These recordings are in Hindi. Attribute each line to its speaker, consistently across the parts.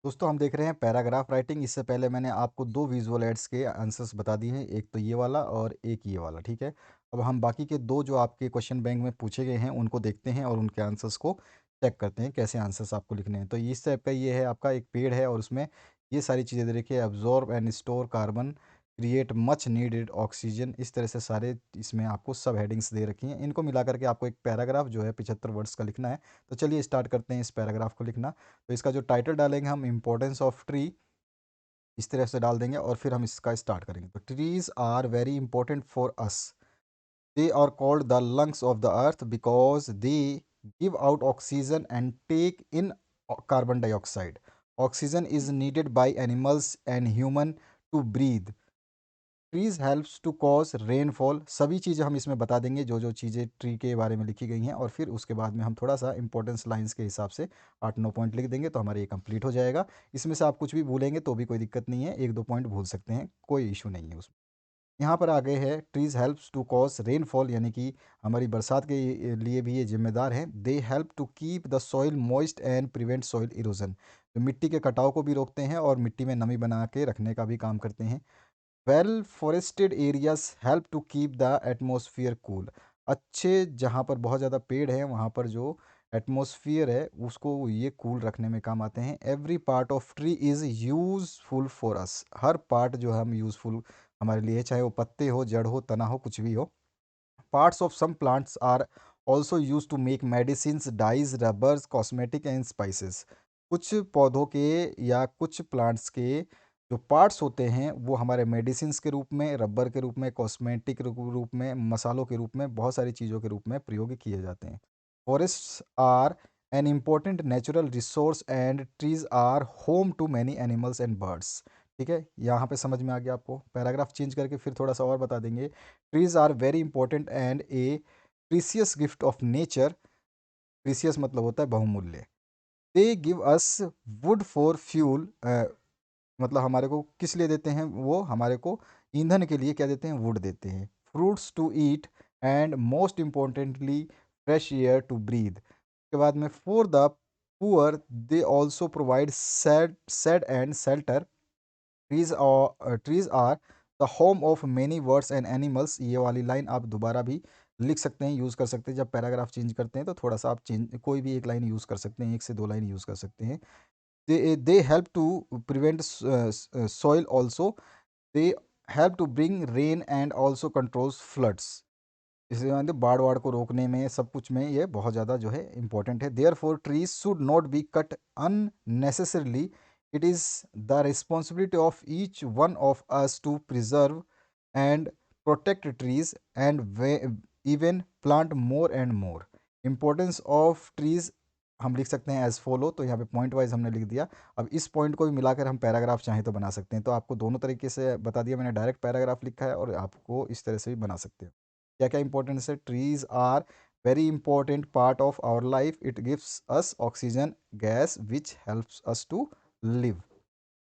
Speaker 1: दोस्तों हम देख रहे हैं पैराग्राफ राइटिंग। इससे पहले मैंने आपको दो विजुअल एड्स के आंसर्स बता दिए हैं, एक तो ये वाला और एक ये वाला। ठीक है, अब हम बाकी के दो जो आपके क्वेश्चन बैंक में पूछे गए हैं उनको देखते हैं और उनके आंसर्स को चेक करते हैं कैसे आंसर्स आपको लिखने हैं। तो इस टाइप का ये है, आपका एक पेड़ है और उसमें ये सारी चीज़ें दे रखी है। Absorb and store carbon, create much needed oxygen, इस तरह से सारे इसमें आपको सब हेडिंग्स दे रखी हैं। इनको मिला करके आपको एक पैराग्राफ जो है 75 वर्ड्स का लिखना है। तो चलिए स्टार्ट करते हैं इस पैराग्राफ को लिखना। तो इसका जो टाइटल डालेंगे हम, इम्पोर्टेंस ऑफ ट्री, इस तरह से डाल देंगे और फिर हम इसका स्टार्ट करेंगे। तो trees are very important for us, they are called the lungs of the earth because they give out oxygen and take in carbon dioxide. Oxygen is needed by animals and human to breathe. Trees helps to cause rainfall, सभी चीज़ें हम इसमें बता देंगे जो जो चीज़ें ट्री के बारे में लिखी गई हैं, और फिर उसके बाद में हम थोड़ा सा इंपॉर्टेंस लाइंस के हिसाब से 8-9 पॉइंट लिख देंगे तो हमारा ये कंप्लीट हो जाएगा। इसमें से आप कुछ भी भूलेंगे तो भी कोई दिक्कत नहीं है, 1-2 पॉइंट भूल सकते हैं, कोई इशू नहीं है उसमें। यहाँ पर आगे है trees helps to cause rainfall, यानी कि हमारी बरसात के लिए भी ये जिम्मेदार हैं। They help to keep the soil moist and prevent soil erosion, जो मिट्टी के कटाव को भी रोकते हैं और मिट्टी में नमी बना के रखने का भी काम करते हैं। Well forested areas help to keep the atmosphere cool, अच्छे जहाँ पर बहुत ज़्यादा पेड़ हैं वहाँ पर जो एटमॉस्फेयर है उसको ये कूल रखने में काम आते हैं। Every part of tree is useful for us, her part जो है हम यूज़फुल हमारे लिए, चाहे वो पत्ते हो, जड़ हो, तना हो, कुछ भी हो। Parts of some plants are also use to make medicine, dyes, rubbers, cosmetic and spices. कुछ पौधों के या कुछ प्लांट्स के जो पार्ट्स होते हैं वो हमारे मेडिसिन के रूप में, रबर के रूप में, कॉस्मेटिक के रूप में, मसालों के रूप में, बहुत सारी चीज़ों के रूप में प्रयोग किए जाते हैं। Forests are an important natural resource and trees are home to many animals and birds. ठीक है, यहाँ पे समझ में आ गया आपको। पैराग्राफ चेंज करके फिर थोड़ा सा और बता देंगे। Trees are very important and a precious gift of nature, precious मतलब होता है बहुमूल्य। They give us wood for fuel, मतलब हमारे को किस लिए देते हैं, वो हमारे को ईंधन के लिए क्या देते हैं, वुड देते हैं। Fruits to eat and most importantly fresh air to breathe. उसके बाद में for the poor they also provide shade and shelter. Trees are the home of many birds and animals, ये वाली लाइन आप दोबारा भी लिख सकते हैं, यूज़ कर सकते हैं। जब पैराग्राफ चेंज करते हैं तो थोड़ा सा आप चेंज, कोई भी एक लाइन यूज़ कर सकते हैं, 1 से 2 लाइन यूज़ कर सकते हैं। They help to prevent soil also, they help to bring rain and also controls floods. इसलिए मतलब बाढ़ वाड़ को रोकने में, सब कुछ में ये बहुत ज़्यादा जो है इंपॉर्टेंट है। Therefore trees should not be cut unnecessarily, it is the responsibility of each one of us to preserve and protect trees and even plant more and more. Importance of trees हम लिख सकते हैं एज फॉलो, तो यहाँ पे पॉइंट वाइज हमने लिख दिया। अब इस पॉइंट को भी मिलाकर हम पैराग्राफ चाहें तो बना सकते हैं, तो आपको दोनों तरीके से बता दिया मैंने, डायरेक्ट पैराग्राफ लिखा है और आपको इस तरह से भी बना सकते हैं। क्या क्या इंपॉर्टेंस है, trees are very important part of our life, it gives us oxygen gas which helps us to live.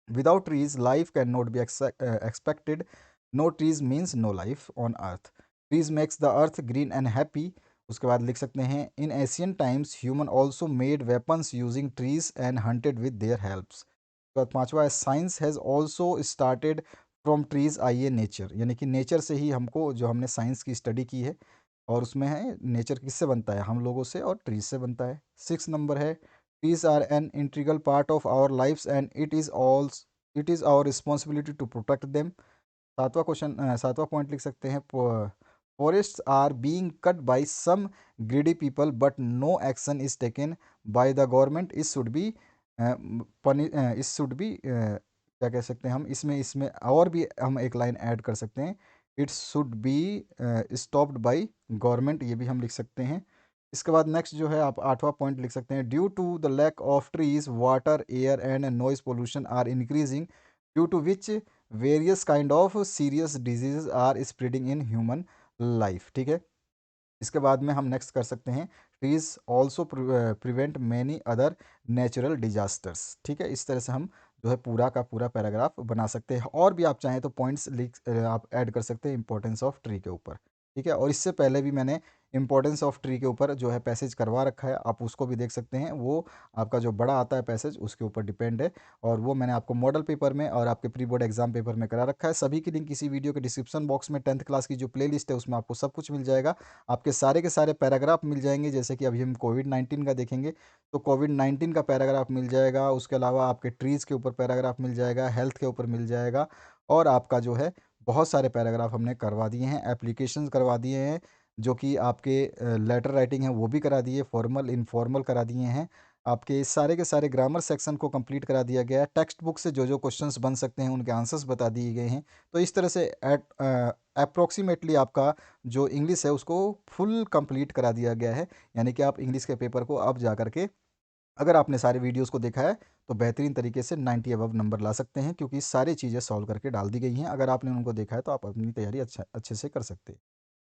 Speaker 1: Without trees life can not be expected, no trees means no life on earth. Trees makes the earth green and happy. उसके बाद लिख सकते हैं in ancient times human also made weapons using trees and hunted with their helps. उसके बाद पांचवा है science has also started from trees, आइए नेचर, यानी कि नेचर से ही हमको, जो हमने साइंस की स्टडी की है और उसमें है नेचर किससे बनता है, हम लोगों से और ट्रीज से बनता है। 6 नंबर है trees are an integral part of our lives and it is our responsibility to protect them. सातवां क्वेश्चन, सातवां पॉइंट लिख सकते हैं, forests are being cut by some greedy people but no action is taken by the government, इस शुड बी इस शुड बी क्या कह सकते हैं हम इसमें, इसमें और भी हम एक लाइन ऐड कर सकते हैं, it's should be stopped by government, ये भी हम लिख सकते हैं। इसके बाद नेक्स्ट जो है आप आठवां पॉइंट लिख सकते हैं, due to the lack of trees water air and noise pollution are increasing, due to which various kind of serious disease are spreading in human life. ठीक है, इसके बाद में हम नेक्स्ट कर सकते हैं, trees also prevent many other natural disasters. ठीक है, इस तरह से हम जो है पूरा का पूरा पैराग्राफ बना सकते हैं, और भी आप चाहें तो पॉइंट्स लिख आप ऐड कर सकते हैं इंपॉर्टेंस ऑफ ट्री के ऊपर। ठीक है, और इससे पहले भी मैंने इम्पोर्टेंस ऑफ ट्री के ऊपर जो है पैसेज करवा रखा है, आप उसको भी देख सकते हैं। वो आपका जो बड़ा आता है पैसेज उसके ऊपर डिपेंड है, और वो मैंने आपको मॉडल पेपर में और आपके प्री बोर्ड एग्जाम पेपर में करा रखा है। सभी की लिंक इसी वीडियो के डिस्क्रिप्शन बॉक्स में 10th क्लास की जो प्लेलिस्ट है उसमें आपको सब कुछ मिल जाएगा। आपके सारे के सारे पैराग्राफ मिल जाएंगे, जैसे कि अभी हम कोविड-19 का देखेंगे तो कोविड-19 का पैराग्राफ मिल जाएगा, उसके अलावा आपके ट्रीज़ के ऊपर पैराग्राफ मिल जाएगा, हेल्थ के ऊपर मिल जाएगा, और आपका जो है बहुत सारे पैराग्राफ हमने करवा दिए हैं, एप्लीकेशंस करवा दिए हैं, जो कि आपके लेटर राइटिंग है वो भी करा दिए, फॉर्मल इनफॉर्मल करा दिए हैं, आपके सारे के सारे ग्रामर सेक्शन को कंप्लीट करा दिया गया है, टेक्स्ट बुक से जो जो क्वेश्चंस बन सकते हैं उनके आंसर्स बता दिए गए हैं। तो इस तरह से एट अप्रोक्सीमेटली आपका जो इंग्लिश है उसको फुल कंप्लीट करा दिया गया है। यानी कि आप इंग्लिश के पेपर को अब जा करके, अगर आपने सारे वीडियोस को देखा है तो बेहतरीन तरीके से 90 अबव नंबर ला सकते हैं, क्योंकि सारी चीज़ें सॉल्व करके डाल दी गई हैं। अगर आपने उनको देखा है तो आप अपनी तैयारी अच्छे से कर सकते हैं।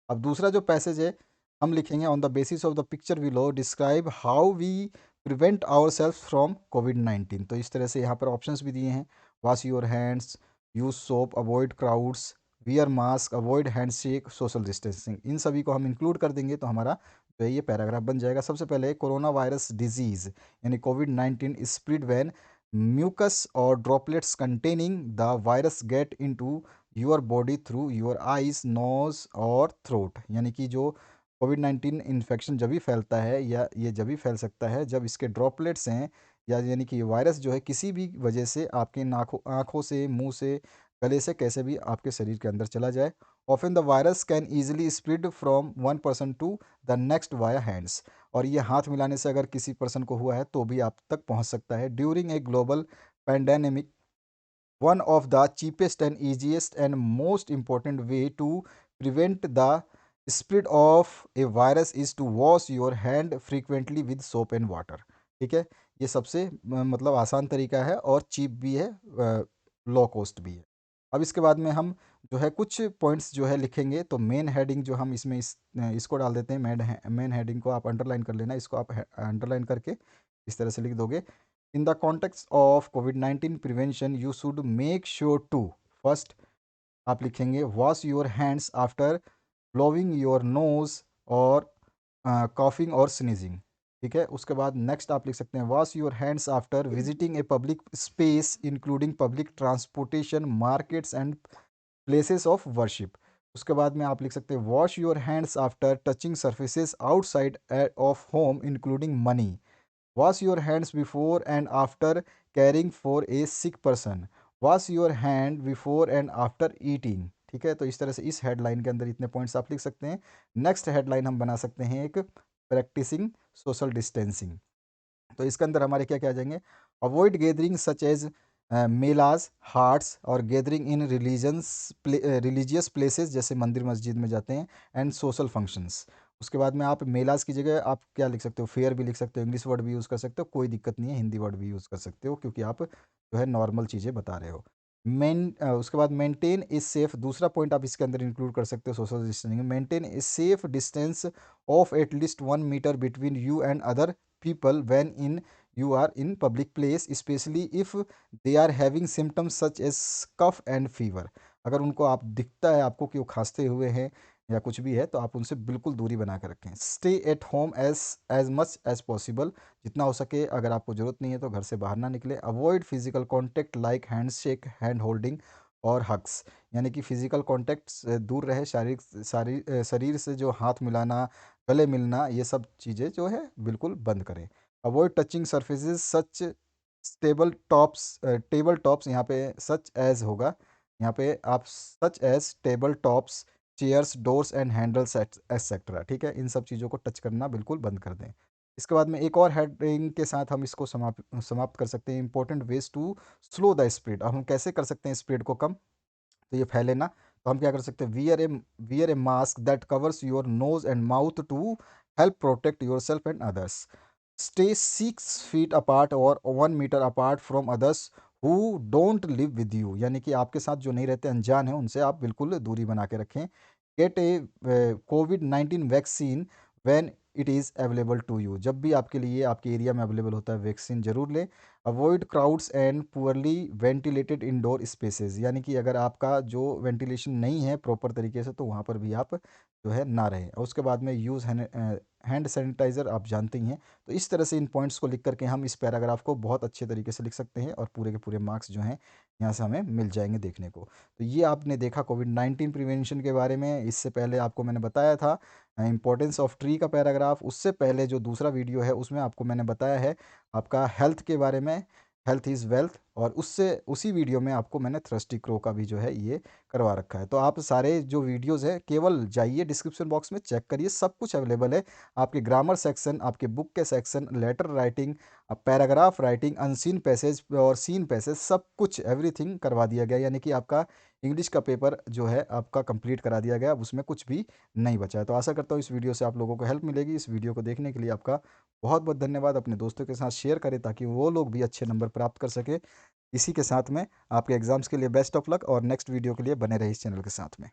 Speaker 1: अब दूसरा जो पैसेज है हम लिखेंगे, on the basis of the picture below describe how we prevent our self from कोविड-19। तो इस तरह से यहाँ पर ऑप्शंस भी दिए हैं, wash your hands, use soap, avoid crowds, wear mask, avoid handshake, social distancing. इन सभी को हम इंक्लूड कर देंगे तो हमारा जो है ये पैराग्राफ बन जाएगा। सबसे पहले, कोरोना वायरस डिजीज यानी कोविड-19 स्प्रेड व्हेन म्यूकस और droplets containing the virus get into your body through your eyes, nose और थ्रोट। यानी कि जो कोविड-19 इन्फेक्शन जब भी फैलता है, या ये जब भी फैल सकता है जब इसके ड्रॉपलेट्स हैं, या यानी कि ये वायरस जो है किसी भी वजह से आपके नाखों आँखों से, मुँह से, गले से, कैसे भी आपके शरीर के अंदर चला जाए। Often the virus can easily spread from one person to the next via hands. और ये हाथ मिलाने से अगर किसी पर्सन को हुआ है तो भी आप तक पहुंच सकता है। During a global pandemic, one of the cheapest and easiest and most important way to prevent the spread of a virus is to wash your hand frequently with soap and water। ठीक है, ये सबसे मतलब आसान तरीका है और चीप भी है, लो कॉस्ट भी है। अब इसके बाद में हम जो है कुछ पॉइंट्स जो है लिखेंगे, तो मेन हेडिंग जो हम इसमें इसको डाल देते हैं। मेन हेडिंग को आप अंडरलाइन कर लेना, इसको आप अंडरलाइन करके इस तरह से लिख दोगे, in the context of COVID-19 prevention, you should make sure to first आप लिखेंगे wash your hands after blowing your nose और coughing और sneezing। ठीक है, उसके बाद नेक्स्ट आप लिख सकते हैं wash your hands after visiting a public space including public transportation, markets and places of worship। उसके बाद में आप लिख सकते हैं wash your hands after touching surfaces outside of home including money। Wash your hands before and after caring for a sick person। Wash your hand before and after eating। ठीक है, तो इस तरह से इस हेडलाइन के अंदर इतने पॉइंट्स आप लिख सकते हैं। नेक्स्ट हेडलाइन हम बना सकते हैं एक, प्रैक्टिसिंग सोशल डिस्टेंसिंग। तो इसके अंदर हमारे क्या क्या आ जाएंगे, avoid gathering such as melas, haats और गैदरिंग इन रिलीजियस प्लेसेस, जैसे मंदिर मस्जिद में जाते हैं, एंड सोशल फंक्शंस। उसके बाद में आप मेलाज की जगह आप क्या लिख सकते हो, फेयर भी लिख सकते हो, इंग्लिश वर्ड भी यूज़ कर सकते हो, कोई दिक्कत नहीं है, हिंदी वर्ड भी यूज़ कर सकते हो, क्योंकि आप जो है नॉर्मल चीज़ें बता रहे हो। उसके बाद मेंटेन ए सेफ, दूसरा पॉइंट आप इसके अंदर इंक्लूड कर सकते हो social distancing, maintain a safe distance of at least 1 metre between you and other people when in you are in public place, especially if they are having symptoms such as cough and fever। अगर उनको आप दिखता है आपको कि वो खांसते हुए हैं या कुछ भी है तो आप उनसे बिल्कुल दूरी बना कर रखें। Stay at home as much as possible, जितना हो सके। अगर आपको ज़रूरत नहीं है तो घर से बाहर ना निकले। Avoid physical contact like hand shake, hand holding और हग्स, यानी कि फिजिकल कॉन्टैक्ट से दूर रहे, शरीर से जो हाथ मिलाना, गले मिलना, ये सब चीज़ें जो है बिल्कुल बंद करें। Avoid touching surfaces such table tops, यहाँ पे सच एज होगा, यहाँ पे आप such as table tops, chairs, doors and handles etcetera. ठीक है, इन सब चीज़ों को टच करना बिल्कुल बंद कर दें। इसके बाद में एक और हेडिंग के साथ हम इसको समाप्त कर सकते हैं, important ways to slow the spread. अब हम कैसे कर सकते हैं स्प्रेड को कम, तो ये फैले ना, तो हम क्या कर सकते हैं, wear a mask that covers your nose and mouth to help protect your self and others. Stay 6 feet apart और 1 metre apart from others who don't live with you, यानी कि आपके साथ जो नहीं रहते, अनजान है, उनसे आप बिल्कुल दूरी बना के रखें। गेट ए कोविड-19 vaccine when it is available to you, जब भी आपके लिए आपके एरिया में अवेलेबल होता है वैक्सीन ज़रूर लें। Avoid crowds and poorly ventilated indoor spaces, यानी कि अगर आपका जो वेंटिलेशन नहीं है प्रॉपर तरीके से तो वहाँ पर भी आप जो है ना रहे। और उसके बाद में यूज़ हैंड सैनिटाइज़र आप जानते ही हैं। तो इस तरह से इन पॉइंट्स को लिख करके हम इस पैराग्राफ को बहुत अच्छे तरीके से लिख सकते हैं और पूरे के पूरे मार्क्स जो हैं यहाँ से हमें मिल जाएंगे देखने को। तो ये आपने देखा कोविड-19 प्रिवेंशन के बारे में। इससे पहले आपको मैंने बताया था इंपॉर्टेंस ऑफ ट्री का पैराग्राफ। उससे पहले जो दूसरा वीडियो है उसमें आपको मैंने बताया है आपका हेल्थ के बारे में, हेल्थ इज़ वेल्थ। और उससे उसी वीडियो में आपको मैंने थ्रस्टी क्रो का भी जो है ये करवा रखा है। तो आप सारे जो वीडियोज़ हैं केवल जाइए डिस्क्रिप्शन बॉक्स में चेक करिए, सब कुछ अवेलेबल है। आपके ग्रामर सेक्शन, आपके बुक के section, letter writing, paragraph writing, unseen passage और सीन पैसेज, सब कुछ एवरीथिंग करवा दिया गया। यानी कि आपका इंग्लिश का पेपर जो है आपका कंप्लीट करा दिया गया। अब उसमें कुछ भी नहीं बचा है। तो आशा करता हूँ इस वीडियो से आप लोगों को हेल्प मिलेगी। इस वीडियो को देखने के लिए आपका बहुत बहुत धन्यवाद। अपने दोस्तों के साथ शेयर करें ताकि वो लोग भी अच्छे नंबर प्राप्त कर सके। इसी के साथ में आपके एग्ज़ाम्स के लिए बेस्ट ऑफ लक और नेक्स्ट वीडियो के लिए बने रहे इस चैनल के साथ में।